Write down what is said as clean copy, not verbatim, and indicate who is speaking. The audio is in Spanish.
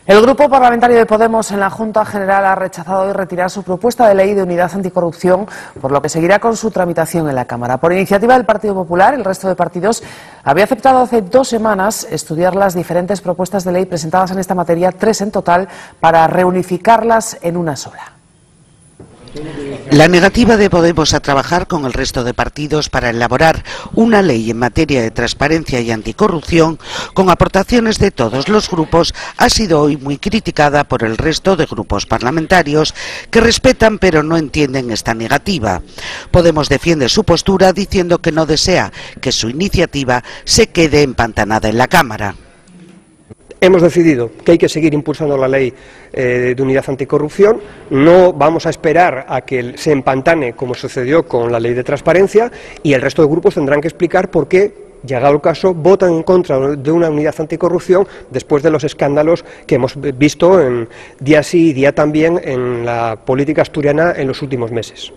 Speaker 1: El Grupo Parlamentario de Podemos en la Junta General ha rechazado hoy retirar su propuesta de ley de unidad anticorrupción, por lo que seguirá con su tramitación en la Cámara. Por iniciativa del Partido Popular, el resto de partidos había aceptado hace 2 semanas estudiar las diferentes propuestas de ley presentadas en esta materia, 3 en total, para reunificarlas en una sola.
Speaker 2: La negativa de Podemos a trabajar con el resto de partidos para elaborar una ley en materia de transparencia y anticorrupción, con aportaciones de todos los grupos, ha sido hoy muy criticada por el resto de grupos parlamentarios que respetan pero no entienden esta negativa. Podemos defiende su postura diciendo que no desea que su iniciativa se quede empantanada en la Cámara.
Speaker 3: Hemos decidido que hay que seguir impulsando la ley de unidad anticorrupción. No vamos a esperar a que se empantane como sucedió con la ley de transparencia, y el resto de grupos tendrán que explicar por qué, llegado el caso, votan en contra de una unidad anticorrupción después de los escándalos que hemos visto día sí y día también en la política asturiana en los últimos meses.